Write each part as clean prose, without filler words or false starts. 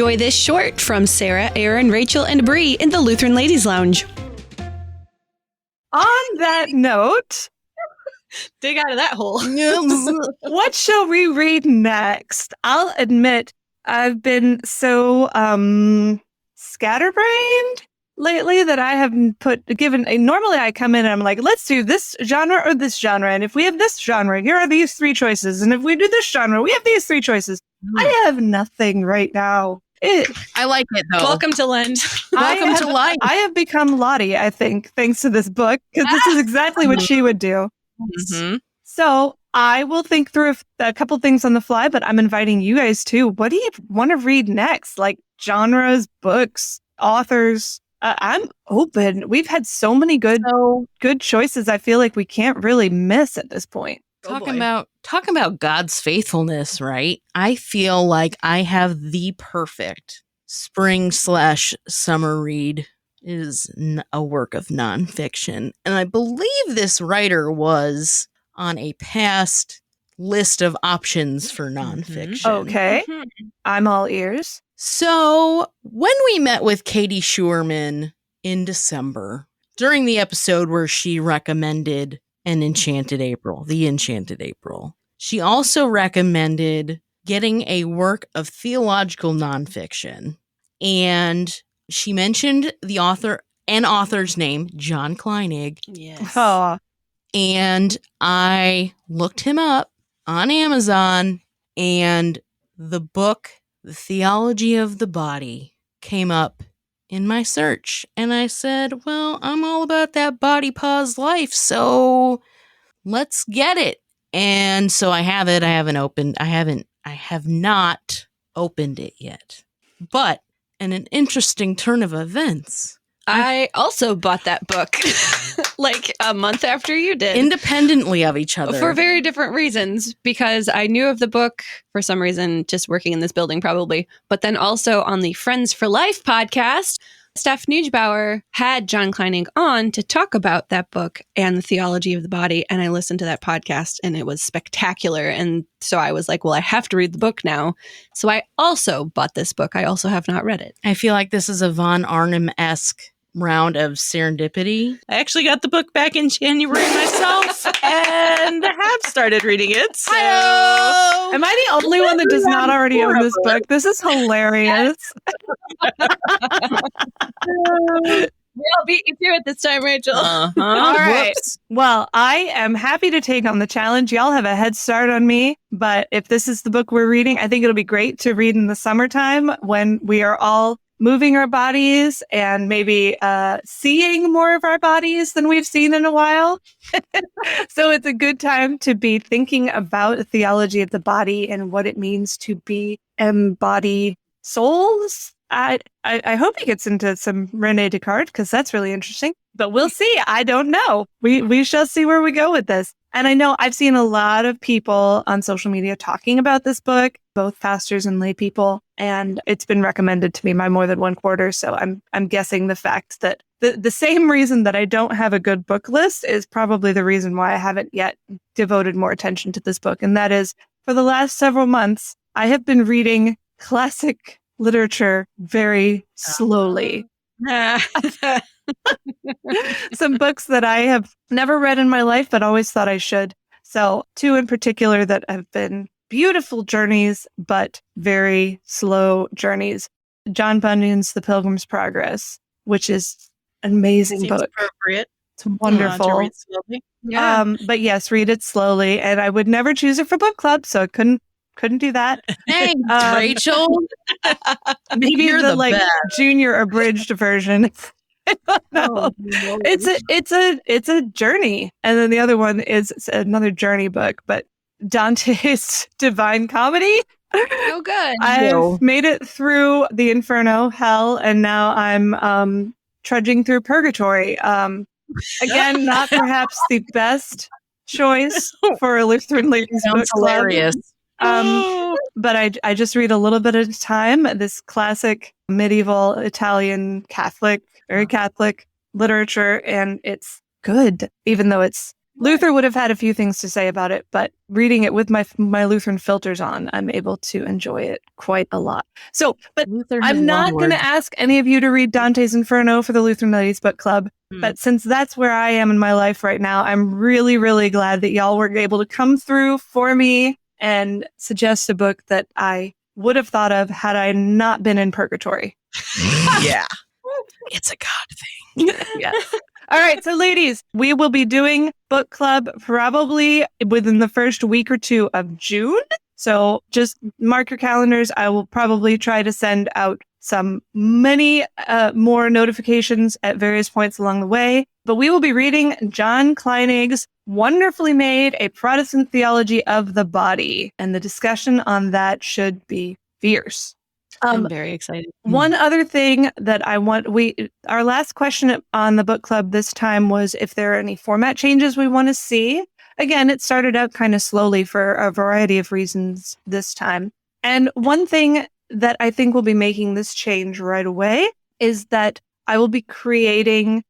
Enjoy this short from Sarah, Aaron, Rachel, and Bree in the Lutheran Ladies Lounge. On that note, dig out of that hole. What shall we read next? I'll admit I've been so scatterbrained lately that I haven't normally I come in and I'm like, let's do this genre or this genre. And if we have this genre, here are these three choices. And if we do this genre, we have these three choices. I have nothing right now. I like it though. Welcome to Lent. Welcome to life. I have become Lottie, I think, thanks to this book, because this is exactly what she would do. Mm-hmm. So I will think through a couple things on the fly, but I'm inviting you guys too. What do you want to read next? Like genres, books, authors? I'm open. We've had so many good choices. I feel like we can't really miss at this point. Talking about God's faithfulness, right? I feel like I have the perfect spring/summer read. It is a work of nonfiction. And I believe this writer was on a past list of options for nonfiction. Okay. I'm all ears. So when we met with Katie Schurman in December, during the episode where she recommended The Enchanted April, she also recommended getting a work of theological nonfiction. And she mentioned the author's name, John Kleinig. Yes. Oh. And I looked him up on Amazon, and the book, The Theology of the Body, came up in my search. And I said, well, I'm all about that body pause life, so let's get it. And so I have it. I have not opened it yet. But in an interesting turn of events, I also bought that book like a month after you did. Independently of each other. For very different reasons, because I knew of the book for some reason, just working in this building probably. But then also on the Friends for Life podcast, Steph Neugebauer had John Kleinig on to talk about that book and the theology of the body. And I listened to that podcast and it was spectacular. And so I was like, well, I have to read the book now. So I also bought this book. I also have not read it. I feel like this is a Von Arnim-esque round of serendipity. I actually got the book back in January myself and have started reading it. So. Am I the only one that does not already own this book? This is hilarious. I'll beat you to it this time, Rachel. All right. Whoops. Well, I am happy to take on the challenge. Y'all have a head start on me, but if this is the book we're reading, I think it'll be great to read in the summertime when we are all moving our bodies and maybe seeing more of our bodies than we've seen in a while. So it's a good time to be thinking about theology of the body and what it means to be embodied souls. I hope he gets into some Rene Descartes because that's really interesting, but we'll see. I don't know. We shall see where we go with this. And I know I've seen a lot of people on social media talking about this book, both pastors and lay people, and it's been recommended to me by more than one quarter. So I'm guessing the fact that the same reason that I don't have a good book list is probably the reason why I haven't yet devoted more attention to this book. And that is, for the last several months, I have been reading classic literature very slowly. Some books that I have never read in my life, but always thought I should. So two in particular that have been beautiful journeys, but very slow journeys. John Bunyan's The Pilgrim's Progress, which is an amazing book. Appropriate. It's wonderful. To read slowly. Yeah. But yes, read it slowly. And I would never choose it for book club, so I couldn't do that. Thanks, Rachel. Maybe You're the the like best. junior abridged version. No, it's a journey, and then the other one is another journey book. But Dante's Divine Comedy. Oh, good. I've made it through the Inferno, hell, and now I'm trudging through Purgatory. Again, not perhaps the best choice for a Lutheran Ladies Book Club. Hilarious. But I just read a little bit at a time. This classic medieval Italian Catholic, very Catholic literature, and it's good, even though it's Luther would have had a few things to say about it, but reading it with my Lutheran filters on, I'm able to enjoy it quite a lot. So, but Luther I'm has not long going to words. ask any of you to read Dante's Inferno for the Lutheran Ladies Book Club. But since that's where I am in my life right now, I'm really, really glad that y'all were able to come through for me and suggest a book that I would have thought of had I not been in purgatory. Yeah. It's a God thing. Yes. All right. So ladies, we will be doing book club probably within the first week or two of June. So just mark your calendars. I will probably try to send out many more notifications at various points along the way. But we will be reading John Kleinig's wonderfully made A Protestant Theology of the Body. And the discussion on that should be fierce. I'm very excited. One other thing that our last question on the book club this time was if there are any format changes we want to see. Again, it started out kind of slowly for a variety of reasons this time. And one thing that I think will be making this change right away is that I will be taking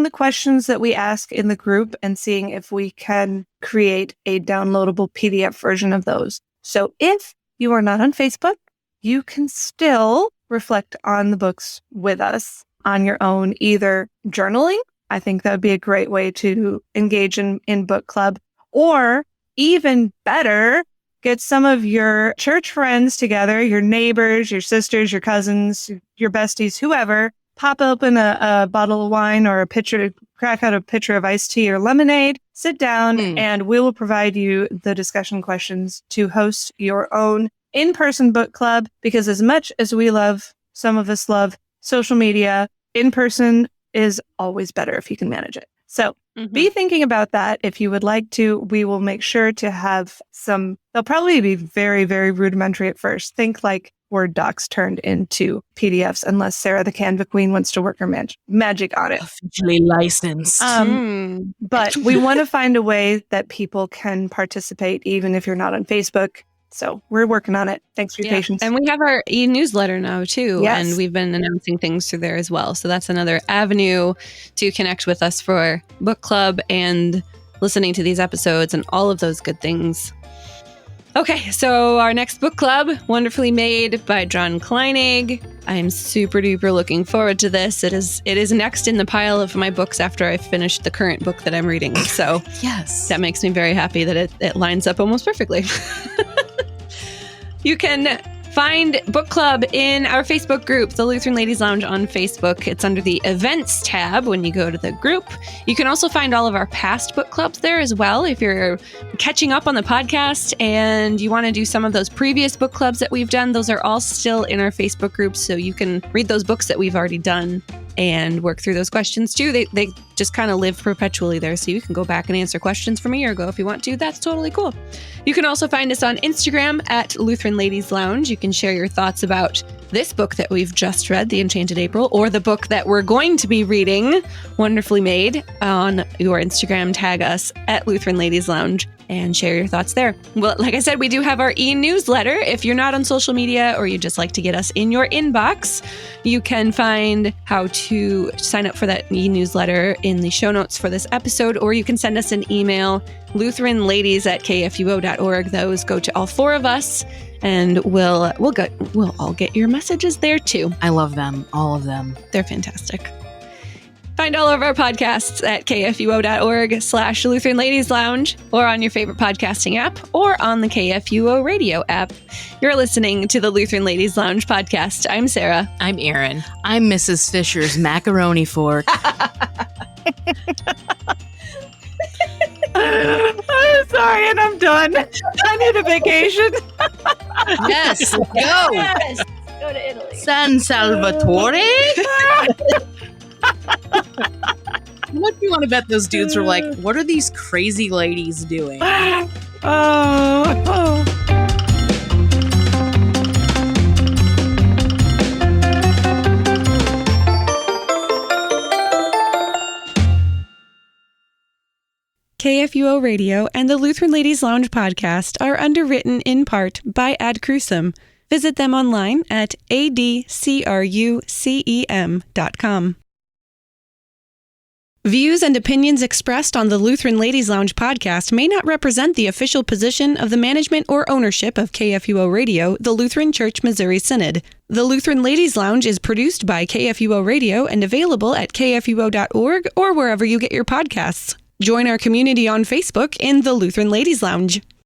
the questions that we ask in the group and seeing if we can create a downloadable PDF version of those. So if you are not on Facebook, you can still reflect on the books with us on your own, either journaling. I think that would be a great way to engage in book club, or even better, get some of your church friends together, your neighbors, your sisters, your cousins, your besties, whoever, pop open a bottle of wine or crack out a pitcher of iced tea or lemonade, sit down, and we will provide you the discussion questions to host your own in-person book club, because as much as some of us love social media, in-person is always better if you can manage it. So be thinking about that. If you would like to, we will make sure to have they'll probably be very, very rudimentary at first. Think like Word docs turned into PDFs, unless Sarah the Canva Queen wants to work her magic on it. Officially licensed. But we want to find a way that people can participate, even if you're not on Facebook. So we're working on it. Thanks for your patience. And we have our e-newsletter now too. Yes. And we've been announcing things through there as well. So that's another avenue to connect with us for book club and listening to these episodes and all of those good things. Okay, so our next book club, wonderfully made by John Kleinig. I'm super duper looking forward to this. It is next in the pile of my books after I finished the current book that I'm reading. So yes, that makes me very happy that it lines up almost perfectly. You can find book club in our Facebook group, the Lutheran Ladies Lounge on Facebook. It's under the events tab when you go to the group. You can also find all of our past book clubs there as well. If you're catching up on the podcast and you want to do some of those previous book clubs that we've done, those are all still in our Facebook group. So you can read those books that we've already done and work through those questions too. They just kind of live perpetually there. So you can go back and answer questions from a year ago if you want to. That's totally cool. You can also find us on Instagram at Lutheran Ladies Lounge. You can share your thoughts about this book that we've just read, The Enchanted April, or the book that we're going to be reading, Wonderfully Made, on your Instagram. Tag us at Lutheran Ladies Lounge and share your thoughts there. Well, like I said, we do have our e-newsletter. If you're not on social media or you just like to get us in your inbox, you can find how to sign up for that e-newsletter in the show notes for this episode, or you can send us an email, lutheranladies@kfuo.org. Those go to all four of us, and we'll all get your messages there too. I love them, all of them. They're fantastic. Find all of our podcasts at kfuo.org/Lutheran Ladies Lounge, or on your favorite podcasting app, or on the KFUO radio app. You're listening to the Lutheran Ladies Lounge podcast. I'm Sarah. I'm Erin. I'm Mrs. Fisher's macaroni fork. I'm sorry, and I'm done. I need a vacation. Yes, go. Yes, go to Italy. San Salvatore? What do you want to bet those dudes were like, what are these crazy ladies doing? Oh. KFUO Radio and the Lutheran Ladies Lounge podcast are underwritten in part by Ad Crucem. Visit them online at adcrucem.com. Views and opinions expressed on the Lutheran Ladies Lounge podcast may not represent the official position of the management or ownership of KFUO Radio, the Lutheran Church Missouri Synod. The Lutheran Ladies Lounge is produced by KFUO Radio and available at kfuo.org or wherever you get your podcasts. Join our community on Facebook in the Lutheran Ladies Lounge.